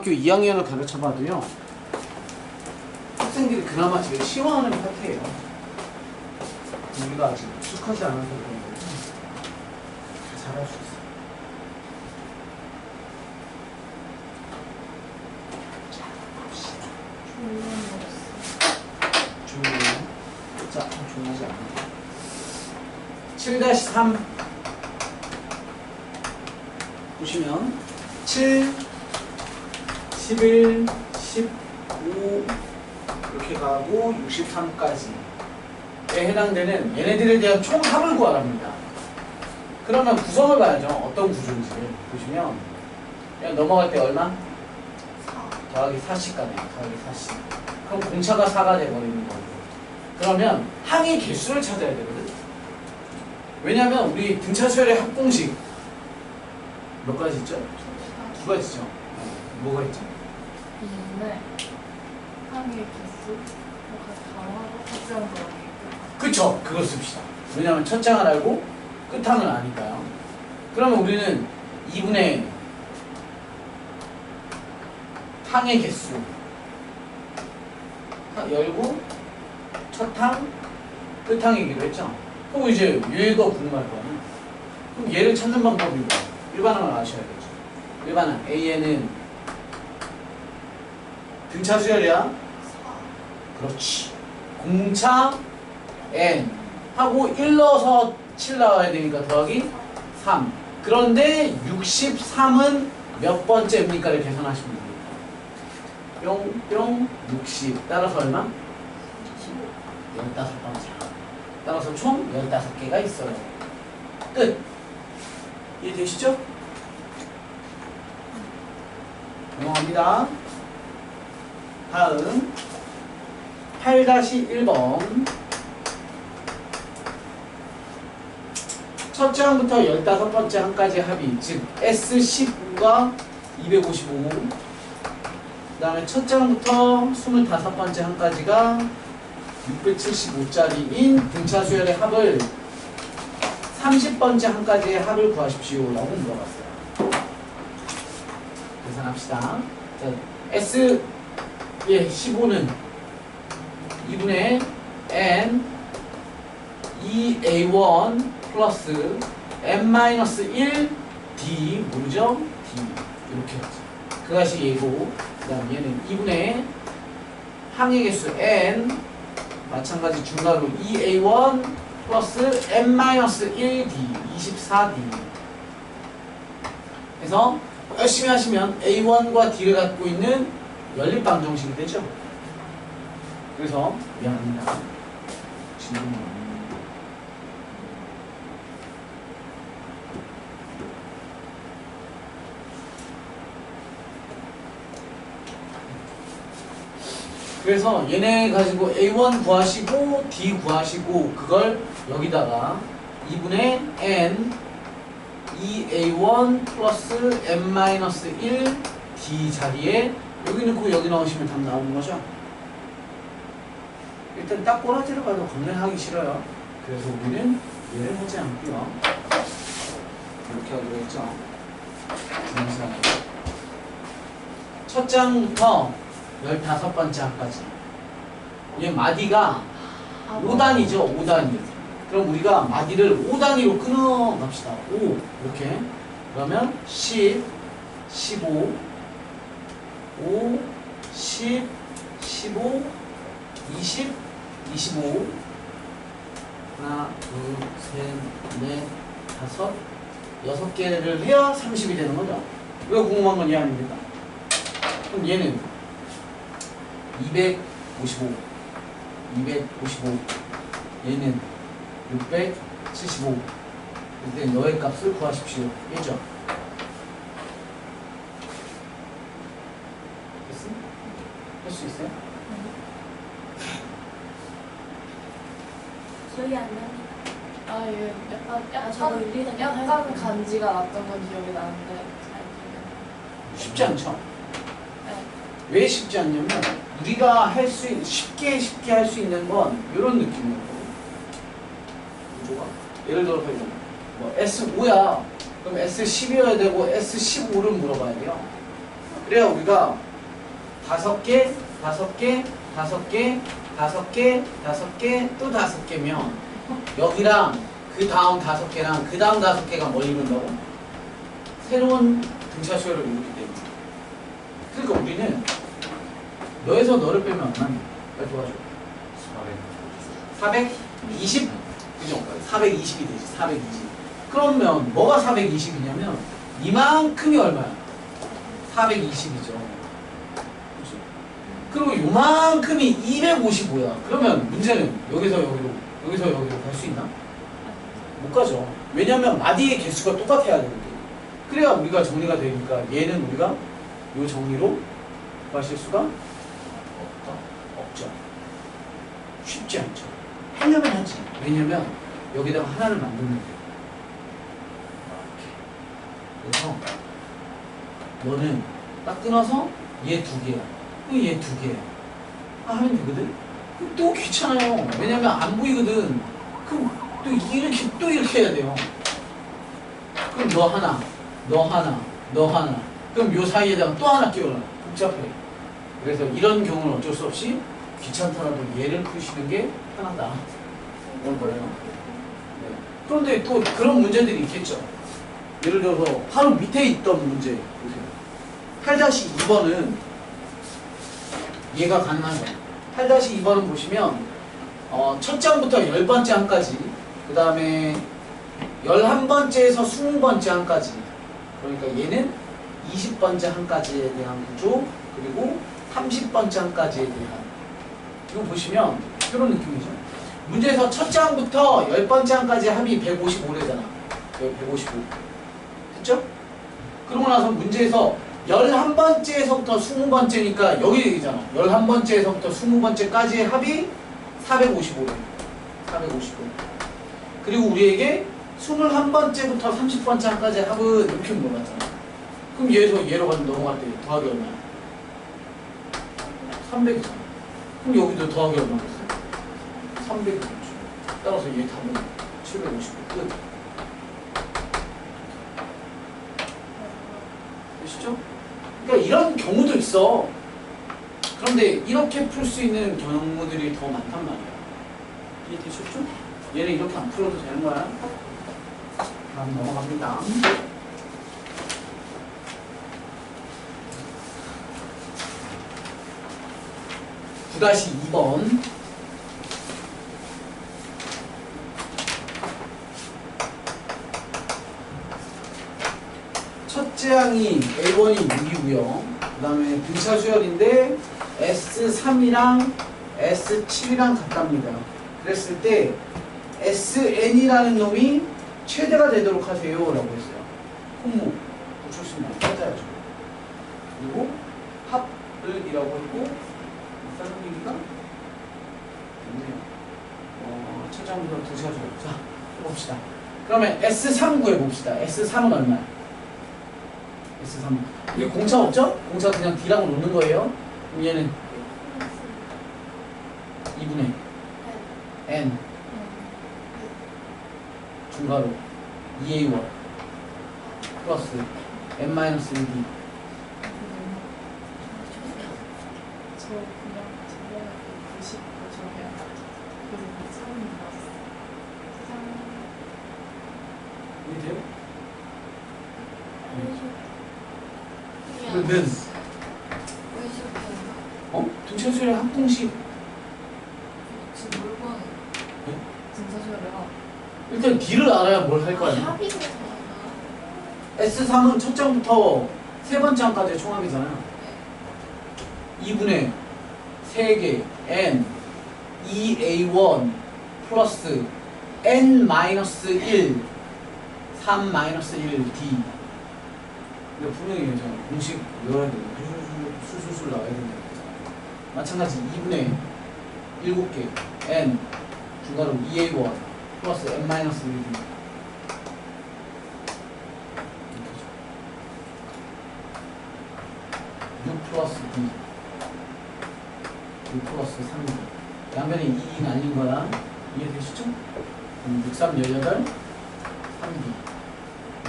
중학교 2학년을 가르쳐봐도요, 학생들이 그나마 제일 쉬워하는 파트예요. 우리가 아직 익숙하지 않아서 그런 거지. 다 잘할 수 있어. 자, 봅시다. 중요해요. 자, 중요하지 않아요. 7-3 보시면 7, 11, 15 이렇게 가고 63까지에 해당되는 얘네들에 대한 총합을 구하랍니다. 그러면 구성을 봐야죠. 어떤 구조인지를 보시면 그냥 넘어갈 때 얼마? 4 더하기 4씩 가네요. 더하기 4씩. 그럼 공차가 4가 돼버리는 거예요. 그러면 항의 개수를 찾아야 되거든. 왜냐면 우리 등차 수열의 합공식 몇 가지 있죠? 2가지죠. 뭐가 있죠? 2는 항의 개수 더하고 각정 더하기. 그쵸. 그걸 씁시다. 왜냐면 첫 장을 알고 끝항을 아니까요. 그러면 우리는 2분의 항의 개수 열고 첫항 끝항이기로 했죠. 그럼 이제 얘가 궁금할 거 아니야. 그럼 얘를 찾는 방법이 뭐야? 일반항을 아셔야겠죠. 일반항 A에는 등차 수열이야? 4. 그렇지. 공차 N 하고 1 넣어서 7 나와야 되니까 더하기 3. 그런데 63은 몇 번째입니까를 계산하시면 됩니다. 뿅뿅 60 따라서 얼마? 15번째. 따라서 총 15개가 있어요. 끝. 이해되시죠? 넘어갑니다. 다음 8-1번 첫 장부터 15번째 한까지 합이 즉 S15가 255 그 다음에 첫 장부터 25번째 한까지가 675짜리인 등차 수열의 합을 30번째 한까지의 합을 구하십시오 라고 물어봤어요. 계산합시다. 자, S 15는 2분의 N 2A1 플러스 N-1 D 모르죠? D 이렇게 하죠. 그것이 얘고 그 다음 얘는 2분의 항의 개수 N 마찬가지 중괄호 2A1 플러스 N-1D 24D 그래서 열심히 하시면 A1과 D를 갖고 있는 연립방정식이 되죠. 그래서 미안합니다. 질문 그래서 얘네 가지고 A1 구하시고 D 구하시고 그걸 여기다가 2분의 N 2A1 플러스 N-1 D 자리에 여기 넣고 여기 넣으시면 답 나오는 거죠. 일단 딱 꼬라지를 봐도 겁내하기 싫어요. 그래서 우리는 얘를 하지 않고요. 이렇게 하기로 했죠. 첫 장부터 15번째 항까지. 얘 마디가 5단이죠. 5단위. 그럼 우리가 마디를 5단위로 끊어 갑시다. 5 이렇게. 그러면 10, 15, 5, 10, 15, 20, 25 하나, 둘, 셋, 넷, 다섯, 6개를 해야 30이 되는 거죠. 이거 궁금한 건 얘 아닙니까? 그럼 얘는 255 얘는 675 이때 너의 값을 구하십시오. 얘죠? 됐어? 할 수 있어요? 기억이 안 납니다. 아, 예. 약간 간지가 났던 건 기억이 나는데 잘 기억이 쉽지 않죠? 네. 왜 쉽지 않냐면 우리가 할 수 있는 쉽게 할 수 있는 건 이런 느낌이에요. 구조가 예를 들어서 뭐 S5야 그럼 S10이어야 되고 S15를 물어봐야 돼요. 그래야 우리가 5개, 5개, 5개, 5개, 5개, 또 5개면 여기랑 그 다음 5개랑 그 다음 5개가 뭘 이룬다고? 새로운 등차 수열을 이루기 때문에. 그러니까 우리는 너에서 너를 빼면 얼마니? 빨리 도와줘. 420? 그죠? 420이 되지. 420. 그러면 뭐가 420이냐면 이만큼이 얼마야? 420이죠. 그치? 그리고 요만큼이 255야. 그러면 문제는 여기서 여기로, 여기서 여기로 갈 수 있나? 못 가죠. 왜냐면 마디의 개수가 똑같아야 되는데. 그래야 우리가 정리가 되니까 얘는 우리가 요 정리로 마실 수가 없죠. 쉽지 않죠. 하려면 하지. 왜냐면 여기다가 하나를 만들면 돼요. 그래서 너는 딱 끊어서 얘 2개야. 얘 2개야. 하면 되거든? 그럼 또 귀찮아요. 왜냐면 안 보이거든. 그럼 또 이렇게 해야 돼요. 그럼 너 하나, 너 하나, 너 하나. 그럼 요 사이에다가 또 하나 끼워놔. 복잡해. 그래서 이런 경우는 어쩔 수 없이 귀찮더라도 얘를 푸시는 게 편하다. 그런 거예요. 네. 그런데 또 그런 문제들이 있겠죠. 예를 들어서 바로 밑에 있던 문제 보세요. 8-2번은 얘가 가능하죠. 8-2번은 보시면 첫 장부터 10번째 항까지, 그 다음에 11번째에서 20번째 항까지, 그러니까 얘는 20번째 항까지에 대한 구조, 그리고 30번째 항까지에 대한, 이거 보시면 이런 느낌이죠. 문제에서 첫 장부터 10번째 항까지 합이 155래잖아. 여기 155. 됐죠? 그러고 나서 문제에서 11번째에서부터 20번째니까 여기 얘기잖아. 11번째에서부터 20번째까지의 합이 455래. 455. 그리고 우리에게 21번째부터 30번째 항까지의 합은 이렇게 물어봤잖아. 그럼 얘로 넘어갈 때 더하기 얼마야? 300이잖아. 그럼 여기도 더하기 얼마겠어요? 300이죠. 따라서 얘 답은 755. 끝. 되시죠? 그러니까 이런 경우도 있어. 그런데 이렇게 풀 수 있는 경우들이 더 많단 말이야. 이해되셨죠? 얘는 이렇게 안 풀어도 되는 거야. 다음 넘어갑니다. 9-2번. 첫째 항이 A1이 6이고요. 그 다음에 등차 수열인데 S3이랑 S7이랑 같답니다. 그랬을 때 SN이라는 놈이 최대가 되도록 하세요 라고 했어요. 콤무 붙였으면 찾아야죠. 그리고 합을 이라고 했고 다른 얘기가 있네요. 첫 장부터 두 시간 줘. 자, 해봅시다. 그러면 S3 구해봅시다. S3은 얼마야? S3. 이게 공차 없죠? 공차 그냥 D라고 놓는 거예요. 그럼 얘는 2분의 N 중괄호 2A1 플러스 N-1D. 저 그냥 저번에 90거 저게 그래서 3이 나왔어요. 이해돼요? 는 등차 수열 합공식. 지금 뭘 구하는 네? 등차수열이야. 일단 D를 알아야 뭘 할 거 아니야. 합의가 S3은 첫 장부터 세 번째 항까지의 총합이잖아요. 2분의 3개 N 2A1 플러스 N-1 3-1 D. 근데 분명히 공식 외워야 되고 술술술 나와야 된다. 마찬가지 2분의 7개 N 중괄호 2A1 플러스 N-1 D. 6 플러스 D 6 플러스 3D 양변에 2 날린 거야. 이해되시죠? 6, 3, 18 3D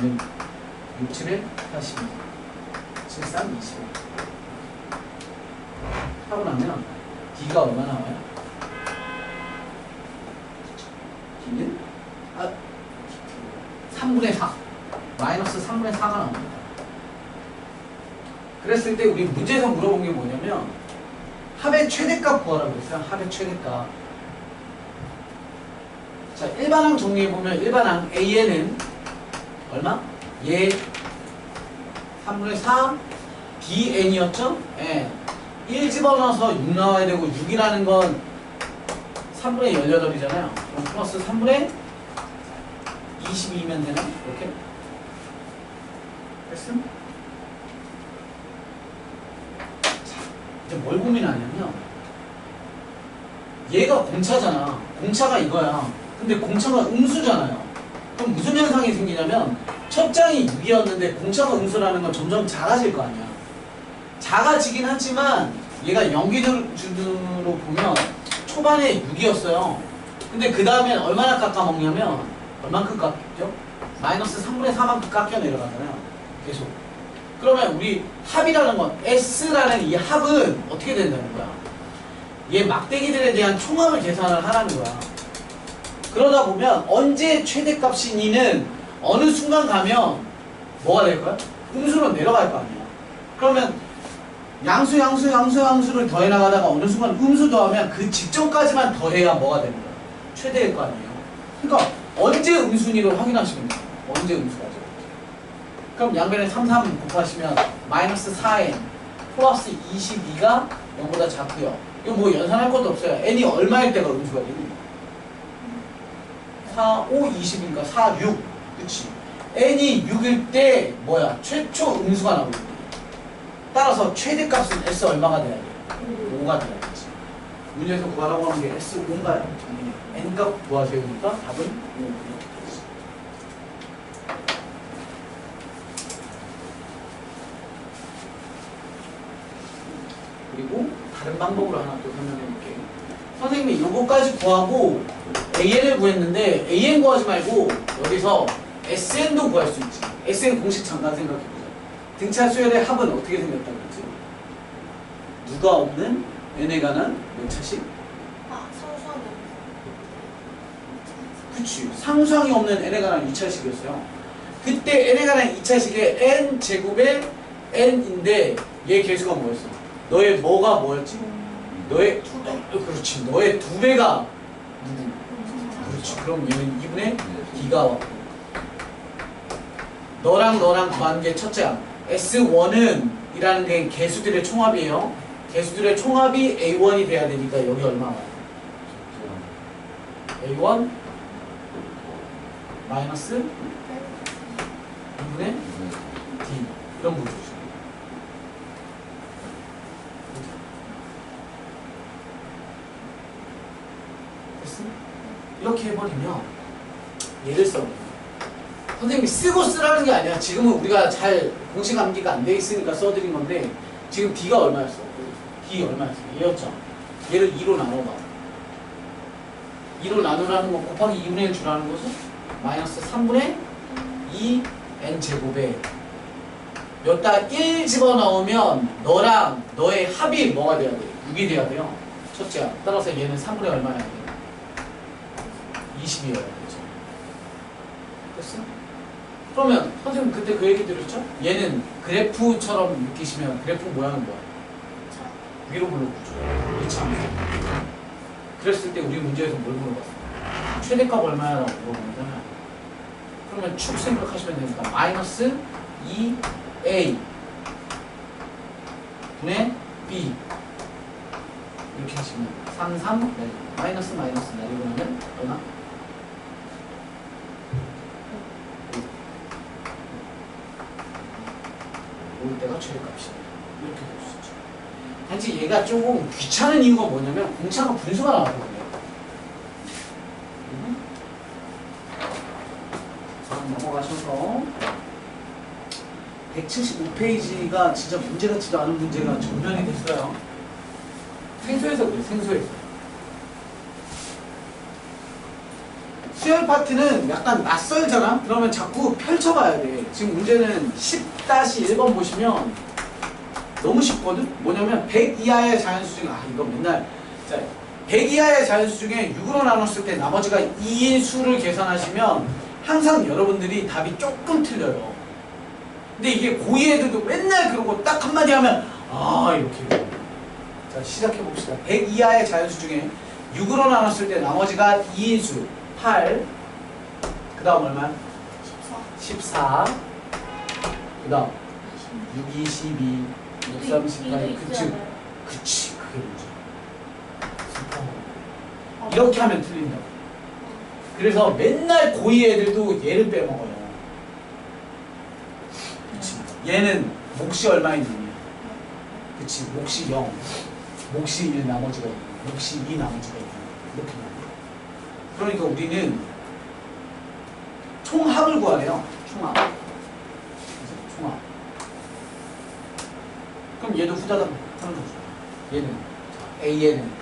6, 7에 42 7, 3, 21 하고 나면 D가 얼마 나와요? D는 3분의 4 마이너스 3분의 4가 나옵니다. 그랬을 때 우리 문제에서 물어본 게 뭐냐면 합의 최대값 구하라고 했어요. 합의 최대값. 자, 일반항 정리해보면 일반항 AN은 얼마? 얘 3분의 4 BN이었죠? 예. 1 집어넣어서 6 나와야 되고 6이라는 건 3분의 18이잖아요. 그럼 플러스 3분의 22면 되나? 이렇게? 됐음? 자, 이제 뭘 고민하냐면 얘가 공차잖아. 공차가 이거야. 근데 공차가 음수잖아요. 그럼 무슨 현상이 생기냐면 첫 장이 6이었는데 공차가 음수라는 건 점점 작아질 거 아니야. 작아지긴 하지만 얘가 연기 기준으로 보면 초반에 6이었어요. 근데 그 다음엔 얼마나 깎아먹냐면 얼만큼 깎죠? 마이너스 3분의 4만큼 깎여 내려가잖아요. 계속. 그러면 우리 합이라는 건 S라는 이 합은 어떻게 된다는 거야? 얘 막대기들에 대한 총합을 계산을 하라는 거야. 그러다 보면 언제 최대값인 이는 어느 순간 가면 뭐가 될 거야? 음수로 내려갈 거 아니야. 그러면 양수를 더해 나가다가 어느 순간 음수 더하면 그 직전까지만 더해야 뭐가 되는 거야? 최대일 거 아니에요. 그러니까 언제 음수니를 확인하시면 돼요. 언제 음수가죠. 그럼 양변에 3, 3 곱하시면 마이너스 4n 플러스 22가 0보다 작고요. 이거 뭐 연산할 것도 없어요. n이 얼마일 때가 음수가 되니? 4, 5, 20이니까 4, 6. 그치? n이 6일 때 뭐야? 최초 음수가 나오거든요. 따라서 최대값은 S 얼마가 돼야 돼? 5가 돼야겠지. 문제에서 구하라고 하는 게 S5인가요? n값 구하세요니까 답은 5. 그리고 다른 방법으로 하나 또 설명해 볼게요. 선생님이 요거까지 구하고 AN을 구했는데 AN 구하지 말고 여기서 SN도 구할 수 있지. SN 공식 잠깐 생각해보자. 등차 수열의 합은 어떻게 생겼다고 했지? 누가 없는 n에 관한 몇 차식? 상수함이 그치. 상수항이 없는 n에 관한 2차식이었어요. 그때 n에 관한 2차식의 n 제곱의 n인데 얘 개수가 뭐였어? 너의 뭐가 뭐였지? 너의 그렇지. 너의 2배가 누구? 그렇지. 그럼 얘는 2분의 D가 왔고 너랑 구한 게 첫째야. S1은 이라는 게 개수들의 총합이에요. 개수들의 총합이 A1이 돼야 되니까 여기 얼마 와요? A1 마이너스 2분의 D 이런 구조죠. 이렇게 해버리면 예를 써. 선생님이 쓰고 쓰라는 게 아니야. 지금은 우리가 잘 공식 암기가 안 돼 있으니까 써드린 건데 지금 D가 얼마였어? D 얼마였어? 얘였죠. 얘를 2로 나눠봐. 2로 나누라는 건 곱하기 2분의 1 주라는 거죠? 마이너스 3분의 2 n제곱에 여기다 1 집어넣으면 너랑 너의 합이 뭐가 돼야 돼? 6이 돼야 돼요. 첫째야. 따라서 얘는 3분의 얼마야 돼? 20이어야 되죠. 됐어? 그러면 선생님 그때 그 얘기 들었죠? 얘는 그래프처럼 느끼시면 그래프 모양은 뭐야? 위로 불러보죠. 이참. 그랬을 때 우리 문제에서 뭘 물어봤어? 최대값 얼마야라고 물어보잖아요. 그러면 축 생각하시면 되니까 마이너스 2a 분의 b 이렇게 하시면 3, 3 마이너스 내리고 나면 얼마? 5일 때가 최대값이다. 이렇게 될 수 있죠. 단지 얘가 조금 귀찮은 이유가 뭐냐면 공차가 분수가 나왔거든요. 넘어가셔서 175페이지가 진짜 문제 같지도 않은 문제가 전면이 됐어요. 생소해서 그래, 생소해서. 수열 파트는 약간 낯설잖아? 그러면 자꾸 펼쳐봐야 돼. 지금 문제는 10-1번 보시면 너무 쉽거든? 뭐냐면 100 이하의 자연수 중에 이거 맨날 자 100 이하의 자연수 중에 6으로 나눴을 때 나머지가 2인 수를 계산하시면 항상 여러분들이 답이 조금 틀려요. 근데 이게 고2 애들도 맨날 그러고 딱 한마디 하면 이렇게 돼요. 자 시작해봅시다. 100 이하의 자연수 중에 6으로 나눴을 때 나머지가 2인 수 8, 그 다음 얼마? 14, 그 다음 6, 2, 12, 6, 3, 18, 그치 그게 문제. 이렇게 하면 틀린다고. 그래서 맨날 고2 애들도 얘를 빼먹어요. 그치. 얘는 몫이 얼마 있느냐. 그치. 몫이 0, 몫이 1 나머지가 2, 몫이 2 나머지가 2 이렇게 나와요. 그러니까 우리는 총합을 구하래요. 총합. 총합. 그럼 얘도 후다닥 하는 거죠. 얘는 A에는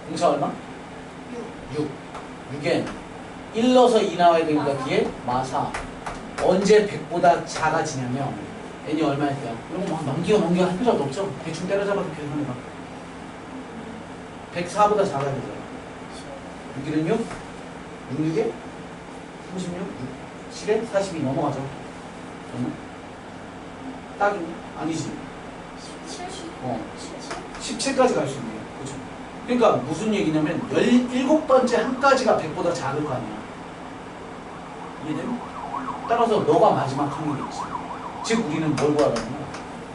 공차 얼마? 6. 6엔 1 넣어서 2 나와야 되니까 뒤에 마사. 언제 100보다 작아지냐면 n이 얼마일까요? 이런 거 막 넘겨 할 필요도 없죠. 대충 때려잡아도 계산해봐. 104보다 작아야 되잖아. 6일은 6, 6에 36, 7에 42 넘어가죠. 그러면 딱이네? 아니지. 17까지 갈 수 있네요. 그렇죠? 그러니까 무슨 얘기냐면 17번째 한 가지가 100보다 작을 거 아니야. 이해돼요? 따라서 너가 마지막 항이겠지. 즉 우리는 뭘 구하라면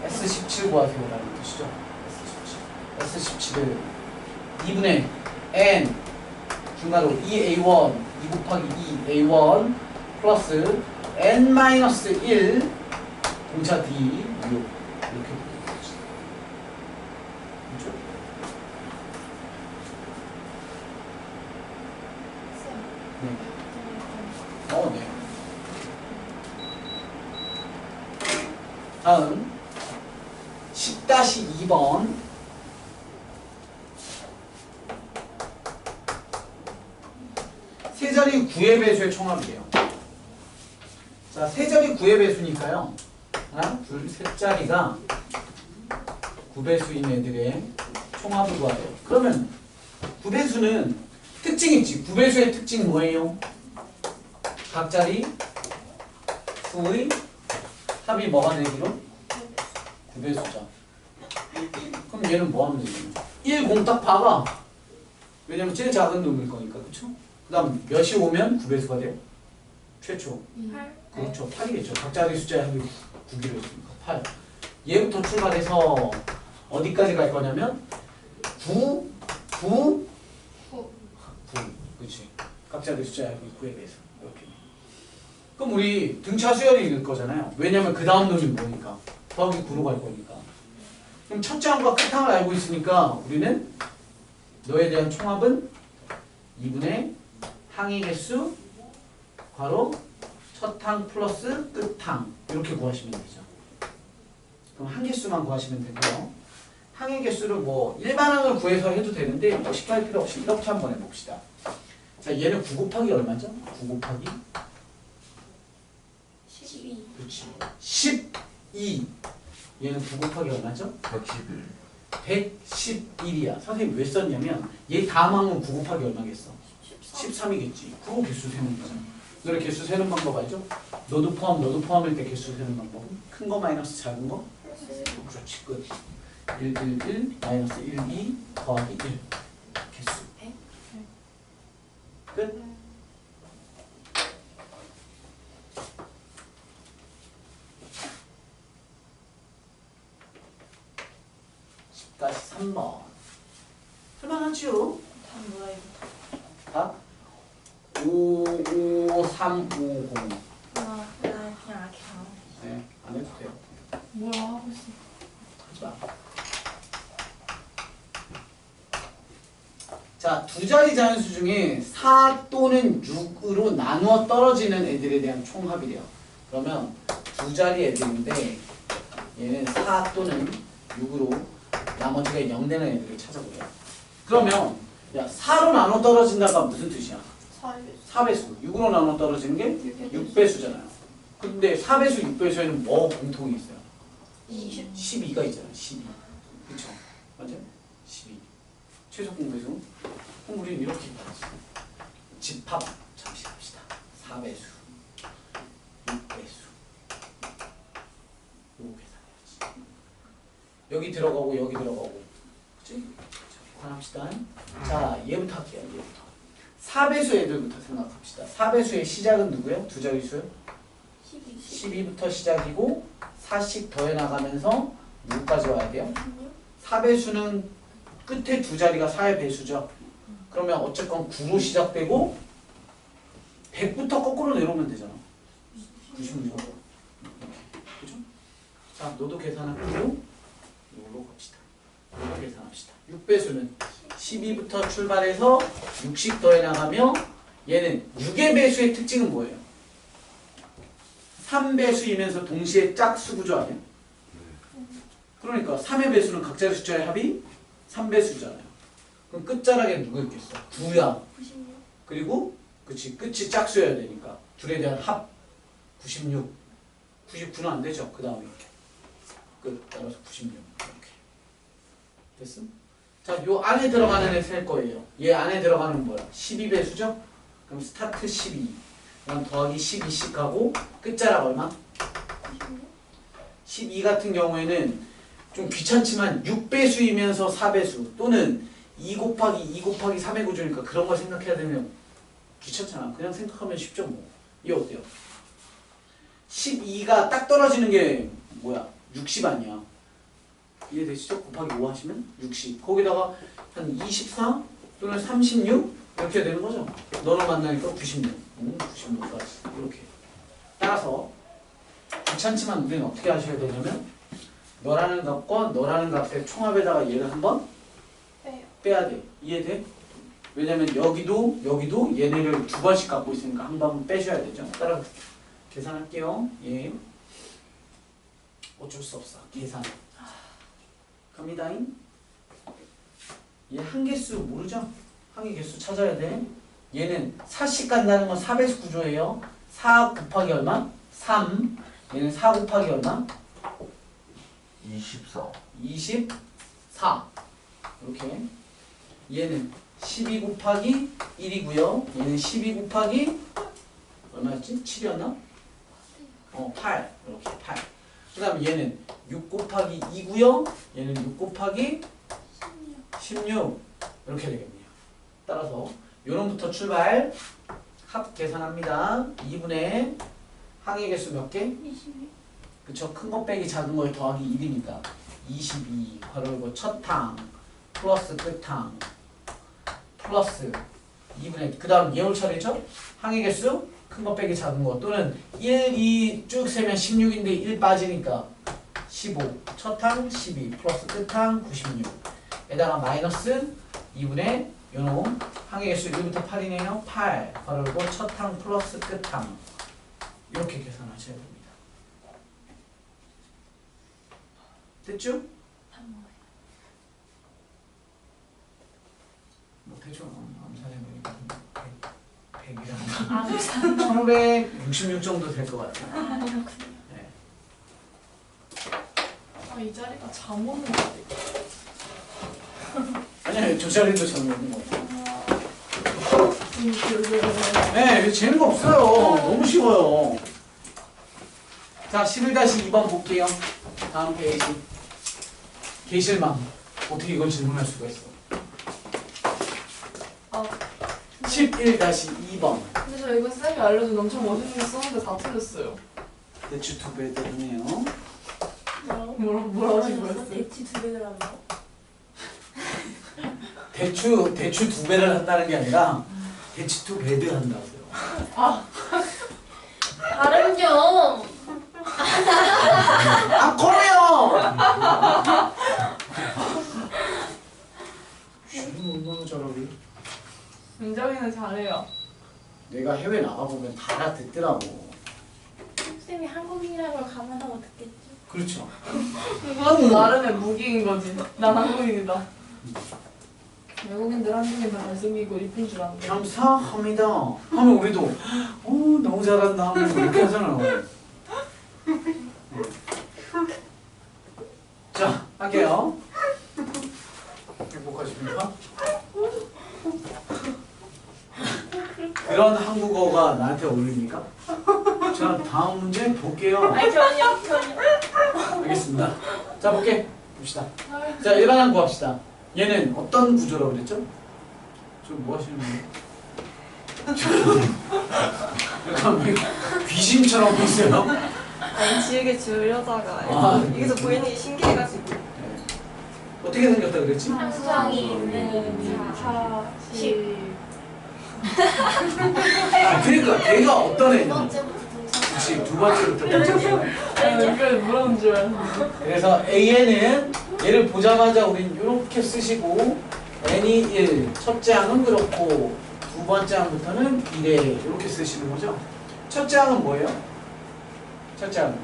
S17 구하세요라는 뜻이죠. S17을 2분의 n 중괄호 2a1 2 곱하기 2a1 플러스 n-1 공차 d 6 이렇게 되겠죠. 그렇죠? 네. 네. 다음 10-2번 세 자리 9의 배수의 총합이에요. 자, 세 자리 9의 배수니까요. 하나, 둘, 세 자리가 9배수인 애들의 총합을 구하래요. 그러면 9배수는 특징이 있지. 9배수의 특징 뭐예요? 각 자리 수의 합이 뭐가 되기로? 9배수죠. 그럼 얘는 뭐 하면 되겠냐? 1, 0 딱 봐봐. 왜냐면 제일 작은 놈일 거니까. 그쵸? 그 다음 몇이 오면 9배수가 돼요? 최초. 8. 그렇죠. 8이겠죠. 각 자리 숫자의 합이 9기로 했으니까 8. 얘부터 출발해서 어디까지 갈 거냐면 9, 9, 9. 그렇지. 각 자리 숫자의 합이 9에 대해서. 이렇게. 그럼 우리 등차 수열이 될 거잖아요. 왜냐면 그 다음 놈이 뭐니까. 더하기 9로 갈 거니까. 그럼 첫째 항과 끝항을 알고 있으니까 우리는 너에 대한 총합은 2분의 항의 개수 괄호 첫 항 플러스 끝항 이렇게 구하시면 되죠. 그럼 한 개수만 구하시면 되고요. 항의 개수를 뭐 일반항을 구해서 해도 되는데 뭐 쉽게 할 필요 없이 이렇게 한번 해봅시다. 자, 얘는 9 곱하기 얼마죠? 9 곱하기 12. 그렇지. 12. 얘는 9 곱하기 얼마죠? 111. 111이야. 선생님 왜 썼냐면 얘 다음 항은 9 곱하기 얼마겠어? 13이겠지. 그거 개수 세는 거잖아. 너네 개수 세는 방법 알죠? 너도 포함일 때 개수 세는 방법. 큰 거 마이너스 작은 거? 그렇지. 끝. 1, 1, 1 마이너스 1, 2 더하기 1. 개수. 끝. 다시 3번. 할만하지요? 답 뭐야 이거? 답? 5, 5, 3, 5, 0. 나 그냥 이렇게 하고. 네, 안 해도 돼요. 뭐야 하고 있어? 하지 마. 자, 두 자리 자연수 중에 4 또는 6으로 나누어 떨어지는 애들에 대한 총합이래요. 그러면 두 자리 애들인데 얘는 4 또는 6으로 나머지가 0 되는 애들을 찾아보래요. 그러면 야 4로 나눠 떨어진다가 무슨 뜻이야? 4배수. 6으로 나눠 떨어지는 게 6배수잖아요. 근데 4배수, 6배수에는 뭐 공통이 있어요? 12가 있잖아. 12. 그쵸? 맞아? 12. 최소 공배수. 그럼 우리는 이렇게 받았어. 집합 잠시 합시다. 4배수. 6배수. 요거 계산해야지. 여기 들어가고 여기 들어가고. 그치? 자, 계산합시다. 자, 얘부터 할게요. 얘부터. 4배수 애들부터 생각합시다. 4배수의 시작은 누구예요? 두 자릿수요? 12부터 시작이고 4씩 더해 나가면서 누구까지 와야 돼요? 4배수는 끝에 두 자리가 4의 배수죠. 그러면 어쨌건 9로 시작되고 100부터 거꾸로 내려오면 되잖아. 96. 그죠? 자, 너도 계산하고 이걸로 갑시다. 이걸로 계산합시다. 6배수는 12부터 출발해서 6씩 더해 나가며 얘는 6의 배수의 특징은 뭐예요? 3배수이면서 동시에 짝수 구조 아니에요? 그러니까 3의 배수는 각자의 숫자의 합이 3배수잖아요. 그럼 끝자락에 누가 있겠어? 9야. 그리고 그치 끝이 짝수여야 되니까 둘에 대한 합 96. 99는 안 되죠. 그 다음에 끝 따라서 96 이렇게 됐음? 자, 요 안에 들어가는 애 셀 거예요. 얘 안에 들어가는 뭐야? 12배수죠? 그럼 스타트 12. 그럼 더하기 12씩 하고 끝자락 얼마? 12 같은 경우에는 좀 귀찮지만 6배수이면서 4배수 또는 2 곱하기 2 곱하기 3의 구조니까 그런 걸 생각해야 되면 귀찮잖아. 그냥 생각하면 쉽죠 뭐. 이게 어때요? 12가 딱 떨어지는 게 뭐야? 60 아니야. 이해되시죠? 곱하기 5 하시면 60. 거기다가 한 24 또는 36 이렇게 되는 거죠. 너로 만나니까 96. 96까지 이렇게. 따라서 귀찮지만 우리는 어떻게 하셔야 되냐면 너라는 값과 너라는 값의 총합에다가 얘를 한번 빼야 돼. 이해돼? 왜냐면 여기도 얘네를 두 번씩 갖고 있으니까 한 번 빼셔야 되죠. 따라 계산할게요. 예. 어쩔 수 없어. 계산. 갑니다잉. 얘 한개수 모르죠? 한개 개수 찾아야 돼. 얘는 4씩 간다는 건 4배수 구조예요. 4 곱하기 얼마? 3. 얘는 4 곱하기 얼마? 24. 24. 이렇게. 얘는 12 곱하기 1이고요. 얘는 12 곱하기 얼마였지? 7이었나? 8. 이렇게 8. 그 다음에 얘는 6 곱하기 2고요. 얘는 6 곱하기 16. 이렇게 되겠네요. 따라서 요놈부터 출발. 합 계산합니다. 2분의 항의 개수 몇 개? 22. 그쵸? 큰 거 빼기 작은 거에 더하기 1이니까 22. 괄호 열고 첫 항 플러스 끝항 플러스 2분의 그 다음 예울 처리죠? 항의 개수 큰 거 빼기 작은 거 또는 1, 2 쭉 세면 16인데 1 빠지니까 15 첫 항 12 플러스 끝항 96 에다가 마이너스 2분의 요놈 항의 개수 1부터 8이네요. 8 괄호 열고 첫 항 플러스 끝항 이렇게 계산하셔야 됩니다. 됐죠? 뭐 대충 암산해보니까 100이랑 1566 정도 될 것 같아요. 네. 이 자리가 잠 오는 거 같아. 아니야, 저 자리도 잘 먹는 거 같아요. 네, 재미가 없어요. 너무 쉬워요. 자, 11-2번 볼게요. 다음 페이지. 개실망. 어떻게 이걸 질문할 수가 있어? 11-2번. 근데 저 이거 쌤이 알려준 엄청 멋있는 거 썼는데 다 틀렸어요. 대추 두 배 때문에요. 뭐라고 하신 거였어요? 대치 두 배를 하면 대추 두 배를 한다는 게 아니라 대추 투 배드 한다고요. 발음요. 아, 커요! 얼마나 잘하니? 민정이는 잘해요. 내가 해외 나가보면 다 알아듣더라고. 쌤이 한국인이라는 걸 감안하고 듣겠죠. 그렇죠. 그것도 나름의 무기인 거지. 난 한국인이다. 외국인들 한국인 다 잘생기고 이쁜 줄 아는데. 감사합니다. 하면 우리도 너무 잘한다 하면 이렇게 하잖아요. 자, 할게요. 행복하십니까? 그런 한국어가 나한테 어울립니까? 자, 다음 문제 볼게요. 아니 저는요. 알겠습니다. 자, 볼게. 봅시다. 자, 일반항 구합시다. 얘는 어떤 구조라고 그랬죠? 저 뭐 하시는 거예요? 약간 왜 귀신처럼 보이세요? 아니 지우개 주려다가 아, 여기서 보이는 게 신기해가지고. 네. 어떻게 생겼다 그랬지? 함수항이 있는 시 아, 그러니까 걔가 어떤 두 애냐? 번째부터 등차. 그치, 두 번째부터 등장해요. 이걸 물어본 줄 알았는데. 그래서 AN은 얘를 보자마자 우린 이렇게 쓰시고 N이 1, 첫째 항은 그렇고 두 번째 항부터는 1에 이렇게 쓰시는 거죠. 첫째 항은 뭐예요? 첫째 항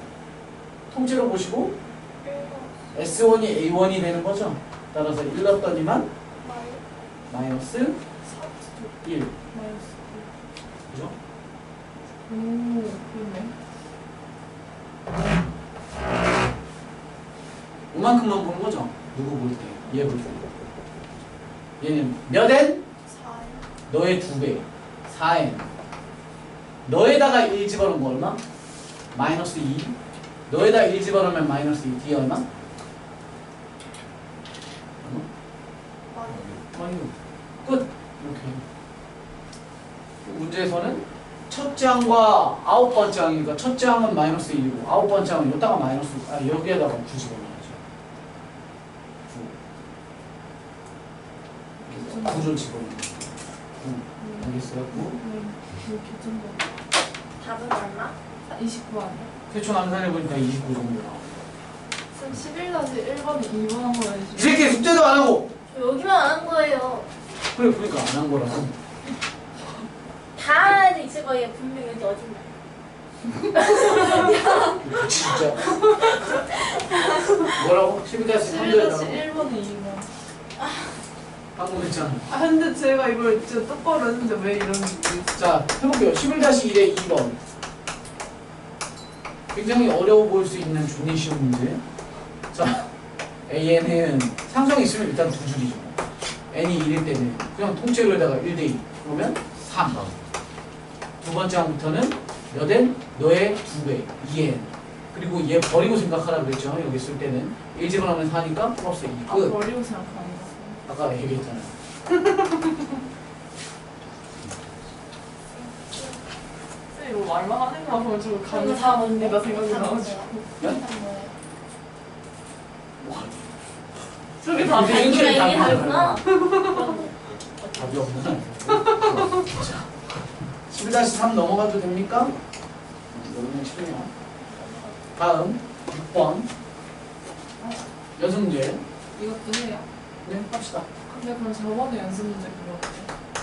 통째로 보시고 S1이 A1이 되는 거죠. 따라서 1 넣었더니만 마이너스 1. 그죠? 오, 그러네. 이만큼만 보는 거죠. 누구 볼 때? 얘 볼 때. 얘는 몇 N? 너의 2배. 4N. 너에다가 1 집어넣은 거 얼마? 마이너스 2. 너에다 1 집어넣으면 마이너스 2. 뒤에 얼마? 얼마? 끝. 이렇게. 문제에서는 첫째 항과 아홉 번째 항이니까 첫째 항은 마이너스 1이고 아홉 번째 항은 여기다가 마이너스 여기에다가 9 집어넣어야죠. 9. 9를 집어넣는 거죠. 9. 알겠어요? 9. 이거 괜찮다. 답은 얼마? 29 아니야? 대충 암산해보니까 29 정도 나와. 쌤 11-1번에 2번 한 거 이 해주세요. 새끼 숙제도 안 하고! 저 여기만 안 한 거예요. 그래, 그러니까 안 한 거라고. 다 하나 도 있을 거예요. 분명히 여기 어딘가. 진짜. 뭐라고? 11-3도에 11-1번에 2번. 방금 했잖아. 아 근데 제가 이걸 진짜 똑바로 했는데 왜 이러는지. 자, 해볼게요. 11-1의 2번. 굉장히 어려워 보일 수 있는 존이 쉬운 문제. 자, AN은 상성이 있으면 일단 두 줄이죠. N이 1일 때는 그냥 통째로에다가 1대2. 그러면 3. 두 번째 항부터는 몇 N? 너의 2배. 2N. 그리고 얘 버리고 생각하라 그랬죠. 여기 쓸 때는. 1 집어넣으면 4니까 플러스 2. 아 끝. 버리고 생각하는 거. 아까 얘기했잖아요. 쌤 이거 말만 하는 거 보면 저거 저는 감사 언니가 생각이 다 나가지고. 네? 저게 다 근데 이게 이게 이게 다르구나. 답이 없구나. 자, 11-3 넘어가도 됩니까? 모르면 치료요. 다음 6번 연습 문제. 이것도 해요? 네, 합시다. 근데 그럼 저번에 연습 문제 그거 어때?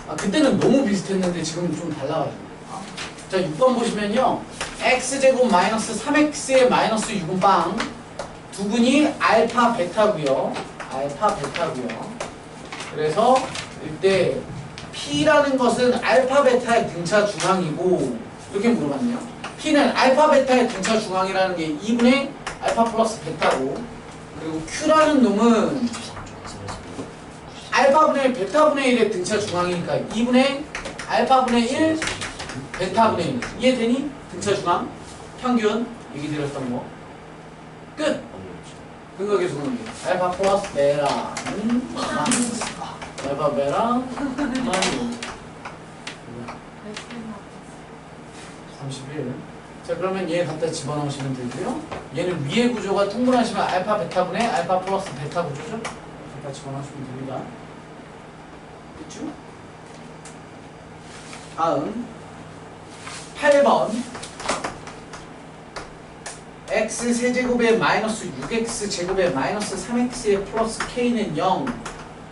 아, 그때는 너무 비슷했는데 지금 좀 달라가지고. 자, 6번 보시면요. x제곱 마이너스 3x의 마이너스 6은 빵. 두근이 알파 베타고요. 알파 베타고요. 그래서 이때 P라는 것은 알파 베타의 등차 중앙이고 이렇게 물어봤네요. P는 알파 베타의 등차 중앙이라는 게 2분의 알파 플러스 베타고 그리고 Q라는 놈은 알파분의 베타분의 1의 등차 중앙이니까 2분의 알파분의 1 베타분의 1 이해되니? 등차 중앙 평균 얘기 드렸던 거 끝! 근거 계속 오는 게 알파 플러스 베라는 알파 베라 마이너스 31. 자, 그러면 얘 갖다 집어넣으시면 되고요. 얘는 위의 구조가 통분하시면 알파 베타분의 알파 플러스 베타 구조죠. 갖다 집어넣으시면 됩니다. 됐죠? 다음 8번 x 세제곱에 마이너스 6x 제곱에 마이너스 3x의 플러스 k는 0.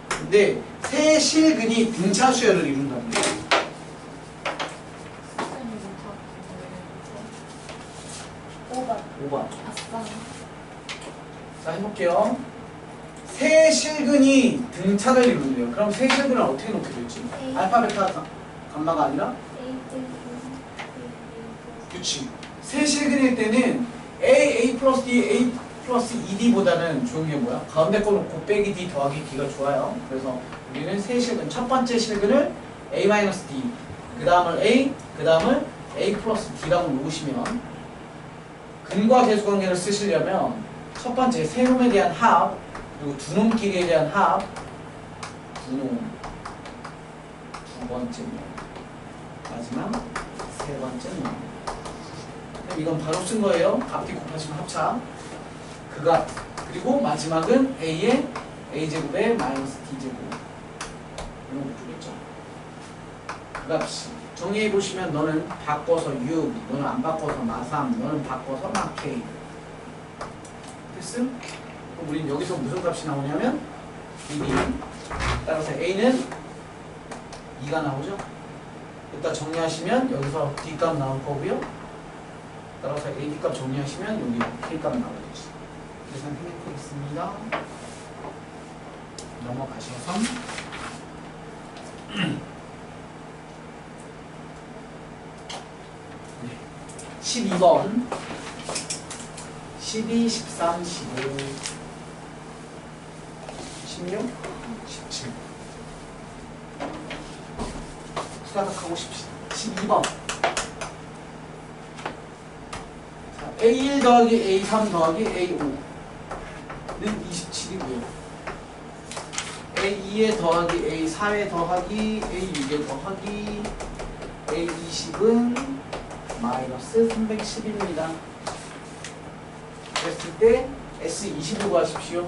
근데 세 실근이 등차 수열을 이룬답니다. 쌤 이거 다 5번. 5번. 아싸. 자, 해볼게요. 세 실근이 등차를 이룬대요. 그럼 세 실근을 어떻게 놓게 되지? 알파, 베타, 감마가 아니라? 그치. 세 실근일 때는 A 플러스 D, A 플러스 2D보다는 좋은 게 뭐야? 가운데 거 놓고 빼기 D 더하기 D가 좋아요. 그래서 우리는 세 실근, 첫 번째 실근을 A-D, 그 다음을 A, 그 다음을 A 플러스 D라고 놓으시면 근과 계수 관계를 쓰시려면 첫 번째 세 놈에 대한 합, 그리고 두 놈끼리에 대한 합, 두 놈, 두 번째 놈, 마지막 세 번째 놈. 그럼 이건 바로 쓴 거예요. 앞뒤 곱하시면 합차. 그 값. 그리고 마지막은 A의 A제곱에 마이너스 D제곱. 이런 거 주겠죠. 그 값이. 정리해보시면 너는 바꿔서 6, 너는 안 바꿔서 마3, 너는 바꿔서 마 K. 됐음? 그럼 우린 여기서 무슨 값이 나오냐면 2B. 따라서 A는 2가 나오죠. 일단 정리하시면 여기서 D값 나올 거고요. 따라서 AD 값 정리하시면 여기 K 값 나오겠지. 계산 해드리겠습니다. 넘어가셔서 네. 12번 12, 13, 15 16, 17 후다닥하고 싶시다. 12번 A1 더하기 A3 더하기 A5는 27이고요. A2에 더하기 A4에 더하기 A6에 더하기 A20은 마이너스 310입니다. 그랬을 때 S20을 구하십시오.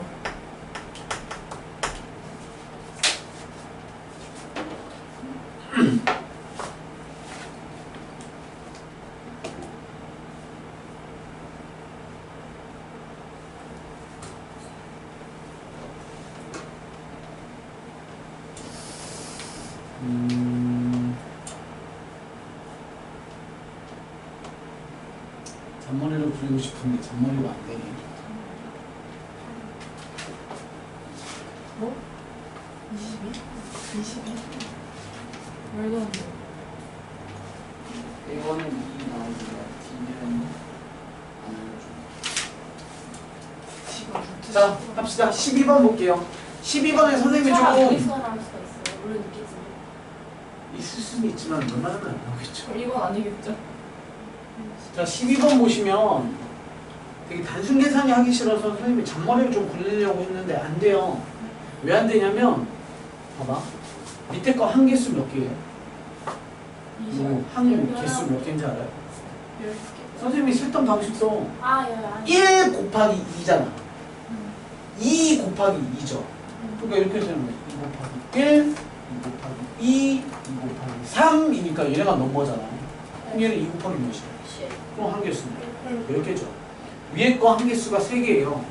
잔머리를 부리고 싶은데 잔머리가 안 되네. 뭐? 22? 22? 말도 안 돼. A1은 2 나오고요. D는 안 나오죠. 자, 합시다. 12번 볼게요. 12번에 선생님이 조금 있어 나올 수가 있어요. 물론 느끼지. 있을 수는 있지만 웬만하면 안 나오겠죠. 이건 아니겠죠. 자, 12번 보시면 되게 단순 계산이 하기 싫어서 선생님이 잔머리를 좀 굴리려고 했는데 안 돼요. 왜 안 되냐면 봐봐. 밑에 거 한 개수 몇 개예요? 한 개수 몇 개인지 알아요? 10개. 선생님이 쓸던 방식 써. 아, 예, 1 곱하기 2잖아. 2 곱하기 2죠. 그러니까 이렇게 되는 거예요. 2 곱하기 1, 2 곱하기 2, 2 곱하기 3이니까 얘네가 넘버잖아. 그럼 얘는 2 곱하기 몇이야? 그럼 한 개수입니다. 10개죠. 위에 거 한 개수가 3개예요.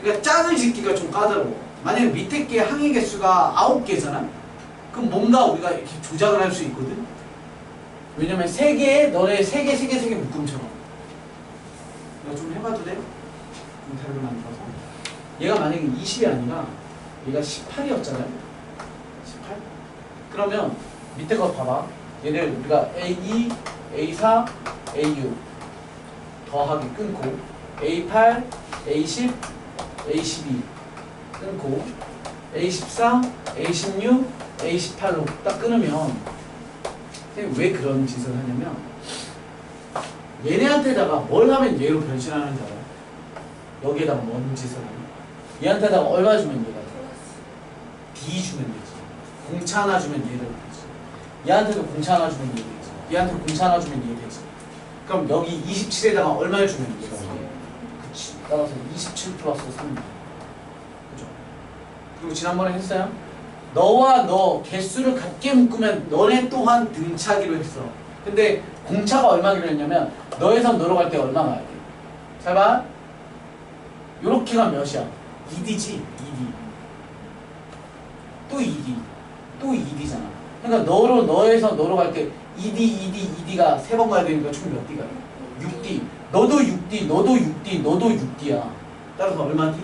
그러니까 짝을 짓기가 좀 까다로워. 만약에 밑에 게 항의 개수가 9개잖아? 그럼 뭔가 우리가 이렇게 조작을 할 수 있거든? 왜냐면 3개에 너네 3개 묶음처럼. 이거 좀 해봐도 돼? 공타를 만들어서. 얘가 만약에 20이 아니라 얘가 18이었잖아요? 18? 그러면 밑에 거 봐봐. 얘를 우리가 A2, A4, A6 더하기 끊고 A8, A10, A12 끊고 A14, A16, A18로 딱 끊으면 왜 그런 짓을 하냐면 얘네한테다가 뭘 하면 얘로 변신하는지 알아요? 여기에다가 뭔 짓을 하냐? 얘한테다가 얼마 주면 얘가 돼? D 주면 되지. 공차 하나 주면 얘를 되지. 얘한테도 공차 하나 주면 얘 되지. 얘한테 공차 하나 주면 얘 되지. 그럼 여기 27에다가 얼마를 주면 얘가 돼? 그치. 따라서 27 플러스 3. 그죠? 그리고 지난번에 했어요? 너와 너 개수를 같게 묶으면 너네 또한 등차기로 했어. 근데 공차가 얼마기로 했냐면 너에서 너로 갈 때 얼마 가야 돼? 잘 봐. 요렇게가 몇이야? 2D지? 2D. 또 2D. 또 2D잖아. 그러니까 너에서 너로 갈 때 2D가 3번 가야 되니까 총 몇 D가? 6D. 너도 6D, 너도 6D, 너도 6D야. 따라서 얼마 D?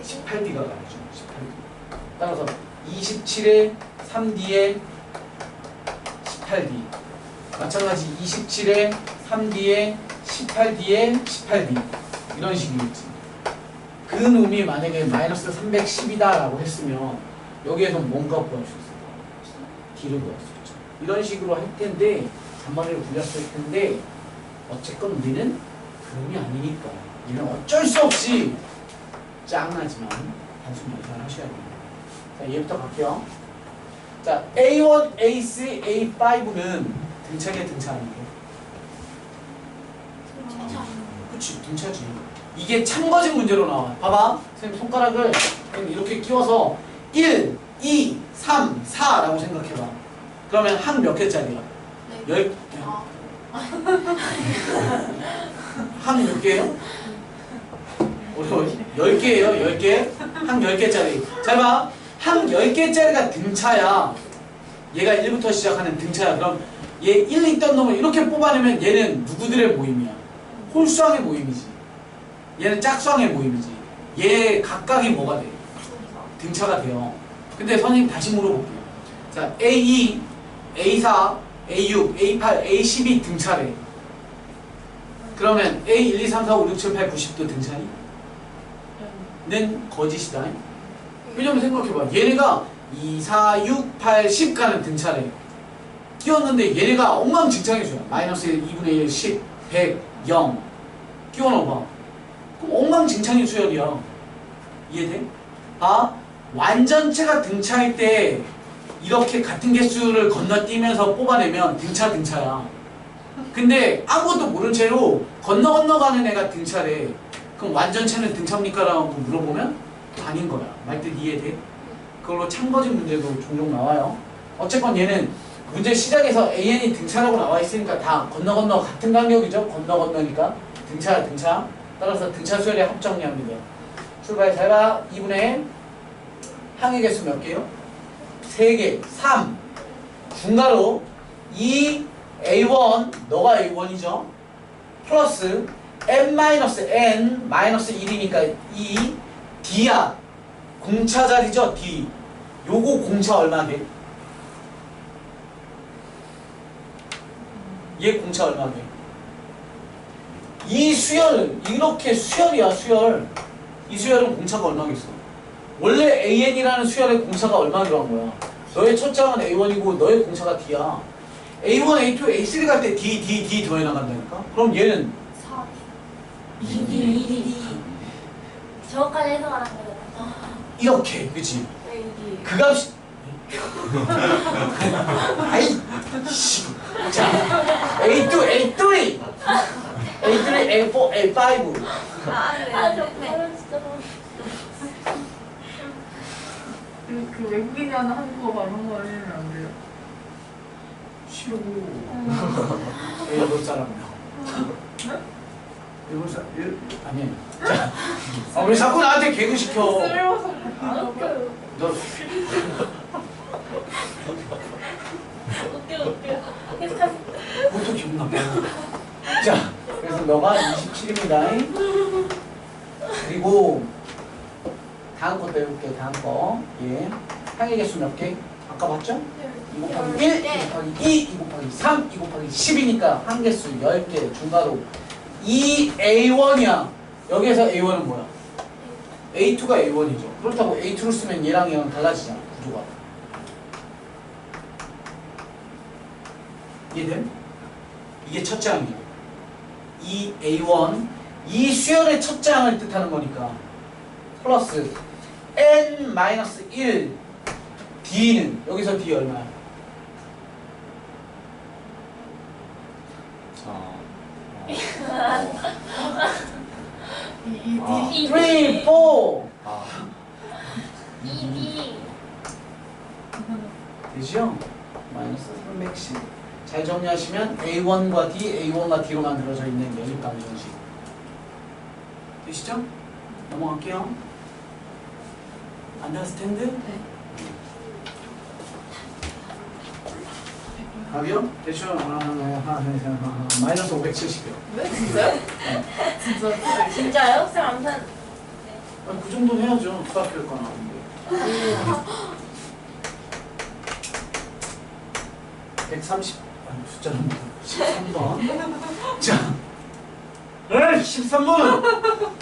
18D가 가야죠. 18D. 따라서 27에 3D에 18D. 마찬가지 27에 3D에 18D에 18D. 이런 식이겠지. 그 놈이 만약에 마이너스 310이다라고 했으면 여기에서 뭔가 구할 수 있어요. D를 구할 수 있죠. 이런 식으로 할 텐데 잔머리를 굴렸을 텐데 어쨌건 우리는 그놈이 아니니까 얘는 어쩔 수 없이 짱나지만 단순 연산을 하셔야 됩니다. 자, 얘부터 갈게요. 자, A1, A3, A5는 등차계 등차 아니에요? 그치, 등차지. 이게 참거진 문제로 나와. 봐봐. 선생님 손가락을 이렇게 끼워서 1, 2, 3, 4라고 생각해봐. 그러면 한 몇 개짜리야? 네. 한 몇 개예요? 어려워. 10개예요, 10개. 한 10개짜리. 잘 봐. 한 10개짜리가 등차야. 얘가 1부터 시작하는 등차야. 그럼 얘 1 있던 놈을 이렇게 뽑아내면 얘는 누구들의 모임이야? 홀수항의 모임이지. 얘는 짝수항의 모임이지. 얘 각각이 뭐가 돼? 등차가 돼요. 근데 선생님 다시 물어볼게요. 자, A2, A4, A6, A8, A10이 등차래. 그러면 A1, 2, 3, 4, 5, 6, 7, 8, 90도 등차니? 는 거짓이다. 왜냐면 생각해봐. 얘네가 2, 4, 6, 8, 10 가는 등차래. 끼웠는데 얘네가 엉망진창의 수야. 마이너스 2분의 1, 10, 100, 0 끼워넣어봐. 그럼 엉망진창의 수열이야. 이해돼? 아, 완전체가 등차일 때 이렇게 같은 개수를 건너뛰면서 뽑아내면 등차야. 근데 아무것도 모른 채로 건너가는 애가 등차래. 그럼 완전체는 등차입니까? 라고 물어보면 아닌 거야. 말뜻 이해돼? 그걸로 참거진 문제도 종종 나와요. 어쨌건 얘는 문제 시작에서 AN이 등차라고 나와 있으니까 다 건너 같은 간격이죠. 건너니까 등차. 따라서 등차 수열의 합정량입니다. 출발 잘 봐. 2분의 항의 개수 몇 개요? 3개. 3. 중괄호 2 A1 너가 A1이죠. 플러스 n-1이니까 2 D야. 공차 자리죠. D. 요거 공차 얼마 돼? 얘 공차 얼마 돼? 이 수열 이렇게 수열이야. 수열. 이 수열은 공차가 얼마겠어? 원래 AN이라는 수열의 공차가 얼마기로 한 거야? 너의 첫 장은 A1이고 너의 공차가 D야. A1, A2, A3 갈 때 D 더해 나간다니까? 그럼 얘는 4. 2D. 저거까지 해석하는 거예요. 이렇게, 그치? AD. 그 값이 아이 씨. 자, A2, A3 A4, A5 아, 정말 진짜 너무. 그 외국인이 하는 한국어 발음을 하면 안 돼요. 쉬워. 일본 사람이요. 일본 사람 아니. 자, 왜 자꾸 나한테 개그 시켜? 안 웃겨요. 너 웃겨. 계속하세요. 그것도 기분 나빠. 자, 그래서 너가 27입니다. 그리고 다음 거 배울게요. 다음 거. 예. 항의 개수 몇 개? 아까 봤죠? 2 곱하기 1, 2 곱하기 2, 2 곱하기 3, 2 곱하기 10이니까 한 개수 10개 중괄호 2A1이야. 여기에서 A1은 뭐야? A2가 A1이죠. 그렇다고 A2를 쓰면 얘랑 얘랑 달라지잖아. 구조가. 이해돼? 이게 첫 장이야. 2A1 이 수열의 첫 장을 뜻하는 거니까 플러스 n-1 D는 여기서 D 얼마야? 3, 4 2D. 되죠? 마이너스 310 잘 정리하시면 A1과 D, A1과 D로 만들어져 있는 연립 방정식 되시죠? 넘어갈게요. Understand? 네. 답이요? 대충 마이너스 570이요. 네? 진짜요? 진짜. 진짜요? 쌤 암산. 그 정도는 해야죠. 수학교육 거 나오는데. 130 아니 숫자는 13번. 자 에이 13번!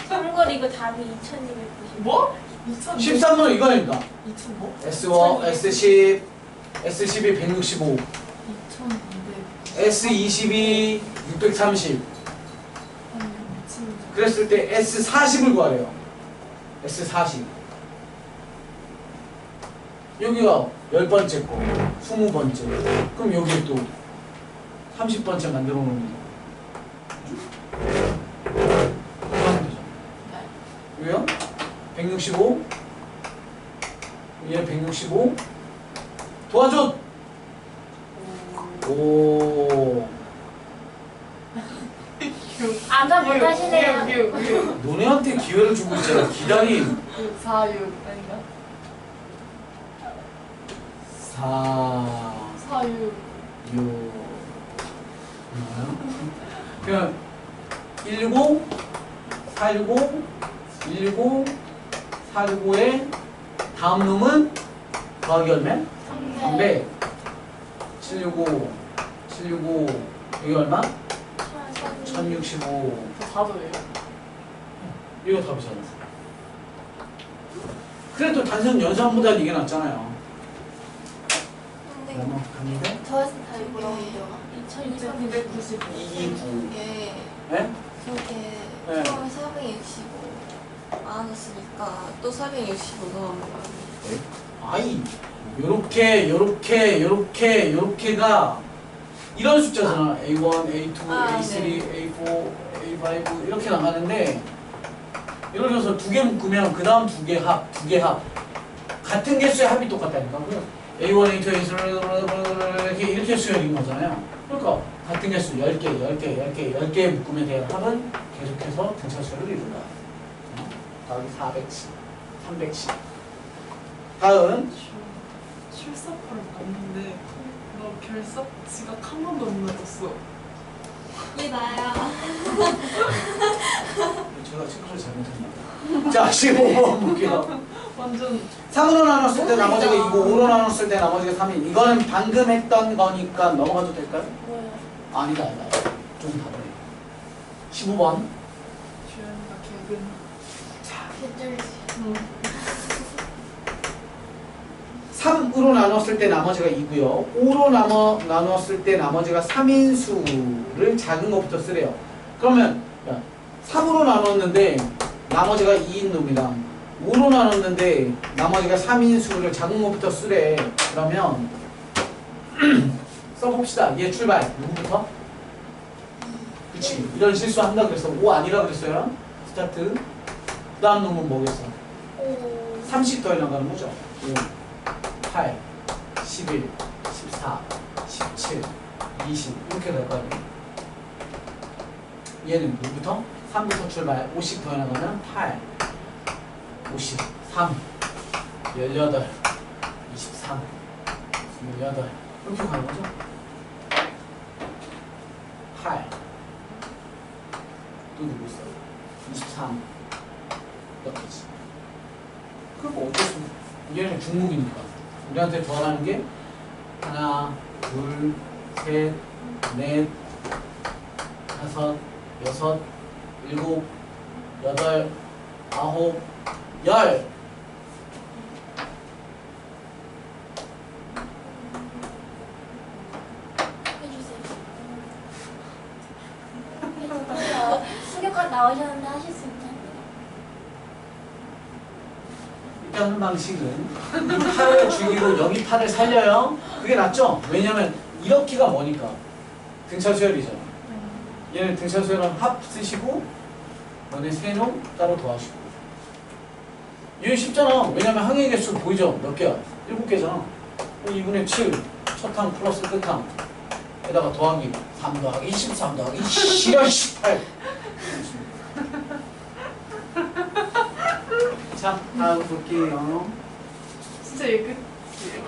참고로 이거 답이 2290. 뭐? 2000 13번 이거니까 2000 뭐? S5, S10, S12 165 2200 S22 630 아니 미친 그랬을 때 S40을 구하래요. S40 여기가 10번째 거 20번째 그럼 여기에 또 30번째 만들어 놓으면 하면 되죠. 네. 왜요? 165 얘 165 도와줘. 오 아가 못하시네요. 6 너네한테 기회를 주고 있잖아. 기다림 4 6 아닌가? 4 4 6 6 그냥 165 465 165 465의 다음 놈은 더하기 얼마? 300 765 765 여기 얼마? 1065 저 4도예요 이거 답이잖아. 그래도 단순 연산보다는 이게 낫잖아요. 근데 넘어갑니다. 저였을 때 답이 뭐라고 해요? 2295 이게 네? 저게 네. 처음에 465 많았으니까 또 465 넣으면 아이 요렇게가 이런 숫자잖아. A1, A2, 아, A3, 네. A4, A5 이렇게 나가는데 예를 들어서 두 개 묶으면 그 다음 두 개 합 같은 개수의 합이 똑같다니까. A1, A2, A3 이렇게 수열인 거잖아요. 그러니까 같은 개수 10개 묶으면 대한 합은 계속해서 등차수열을 이룬다. 더하기 410, 310. 다음 출석을 봤는데 너 결석 지각 한 번도 못 넣었어 이게 나야. 제가 체크를 잘못했나? 자, 15번 볼게요. 완전 3으로 나눴을 때 나머지가 2고 5로 나눴을 때 나머지가 3인 이거는 방금 했던 거니까 넘어가도 될까요? 뭐예요? 아니다. 좀 다르네. 15번. 주연이가 개근 개쩔지. 응 3으로 나눴을 때 나머지가 2고요. 5로 나눴을 때 나머지가 3인 수를 작은 것부터 쓰래요. 그러면 3으로 나눴는데 나머지가 2인 놈이랑 5로 나눴는데 나머지가 3인 수를 작은 것부터 쓰래. 그러면 써봅시다. 얘 출발. 누구부터? 그치. 이런 실수 한다 그랬어. 5 아니라 그랬어요. 스타트. 그 다음 놈은 뭐겠어? 30 더해 나가는 거죠. 5 8, 11, 14, 17, 20 이렇게 될 거 아니에요. 얘는 누구부터? 3부터 출발 50 더해 나가면 8, 53, 18, 23, 28 이렇게 가는 거죠. 8 또 누구 있어? 23 이렇게지. 그럼 어쩔 수 없어. 얘는 중국이니까 우리한테 도와가는 게 하나, 둘, 셋, 넷, 다섯, 여섯, 일곱, 여덟, 아홉, 열. 해주세요. 수교과 나오셨는데 하실 수 있나요? 일단 하는 방식은 이 팔을 죽이고 여기 팔을 살려요. 그게 낫죠? 왜냐면 이렇게가 뭐니까 등차 수열이잖아. 얘는 등차 수열은 합 쓰시고 너네 세놈 따로 더하시고. 이게 쉽잖아. 왜냐면 항의 개수 보이죠? 몇 개야? 7개잖아. 2분의 7 첫항 플러스 끝항 에다가 더하기 3 더하기 13 더하기 18. 자, 다음 볼게요. 진짜 얘 끝이에요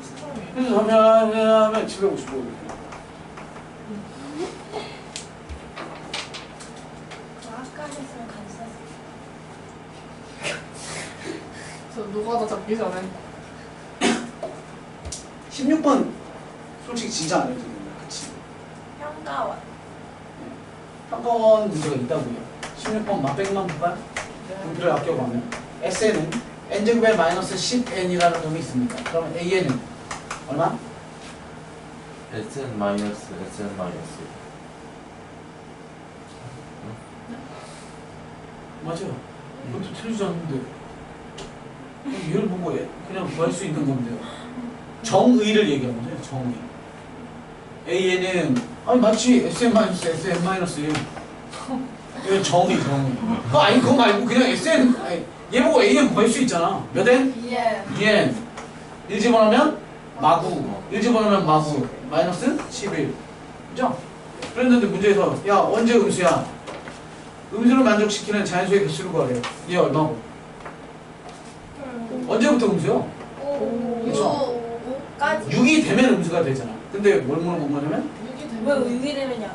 스토리 그래서 하면 755 이렇게. 아까 했으면 같이 썼어요. 저 노가다 잡기 전에 16번 솔직히 진짜 안 해도 됩니다. 그치? 평가원. 평가원 문제가 있다고요. 16번 맛백만 부가 분필을 아껴가면 Sn은 n제곱에 마이너스 10n이라는 놈이 있습니다. 그러면 An은 얼마? Sn 마이너스 Sn 마이너스. 맞아요. 그것도 틀리지 않는데 얘를 보고 그냥 구할 수 있는 건데요. 정의를 얘기하는 거죠. 정의. A에는 아니 마치 Sn 마이너스 Sn 마이너스 이거 정의. 아니 그거 말고 그냥 Sn 아니, 얘 보고 An 구할 수 있잖아. 몇 n? 2n. 1 집어넣으면 마구. 1 집어넣으면 마구. 마이너스 11. 그죠? 그랬는데 문제에서 야 언제 음수야? 음수를 만족시키는 자연수의 개수를 구하래요. 얘 얼마고? 언제부터 음수요? 그쵸? 5까지 6이 되면 음수가 되잖아. 근데 뭘 물어본 거냐면? 6이 왜 되면 의기 되면 양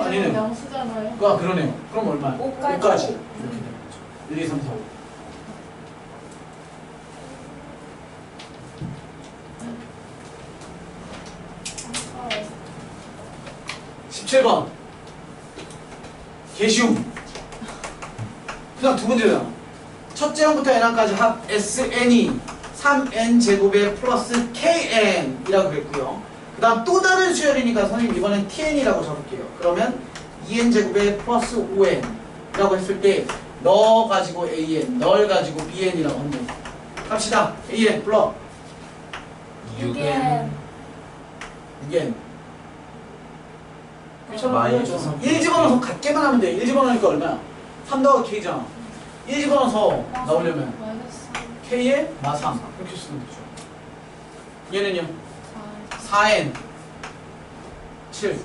아니네. 양수잖아요. 아 그러네요. 그럼 얼마야? 5까지. 5까지. 이렇게 되는 거죠. 1, 2, 3, 4, 5. 아, 17번. 개시움. 그다음 두 번째잖아. 첫째 항부터 n항까지 합 sn이 3n 제곱에 플러스 kn이라고 그랬고요. 그 다음 또 다른 수열이니까 선생님 이번엔 tn이라고 적을게요. 그러면 2n 제곱에 플러스 5n이라고 했을 때 너 가지고 an, 널 가지고 bn이라고 한대. 갑시다. an 불러. 6엔 6n. 마이너스 1 집어넣어서 같게만 하면 돼. 1 집어넣으니까 얼마야? 3 더하기 k잖아. 1 집어넣어서 나오려면 마이너스 k에 마3 이렇게 쓰면 되죠. 얘는요? 4. 4n 7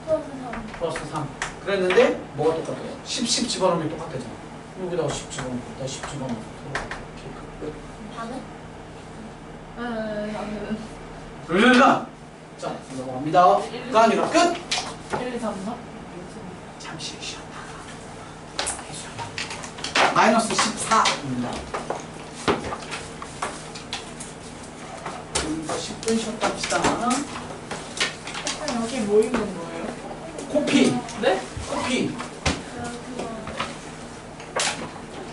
플러스 3 플러스 3 그랬는데 뭐가 똑같아요? 10 집어넣으면 똑같아잖아. 여기다가 10 집어넣고 여기다 10 집어넣고 끝. 반은? 나는 그러니까 자 넘어갑니다. 그 아니라 끝! 1, 2, 3, 4. 잠시 쉬었다가 해줘요. 마이너스 14입니다. 좀 더 10분 쉬었다 합시다. 여기 뭐 있는 거예요? 코피 네?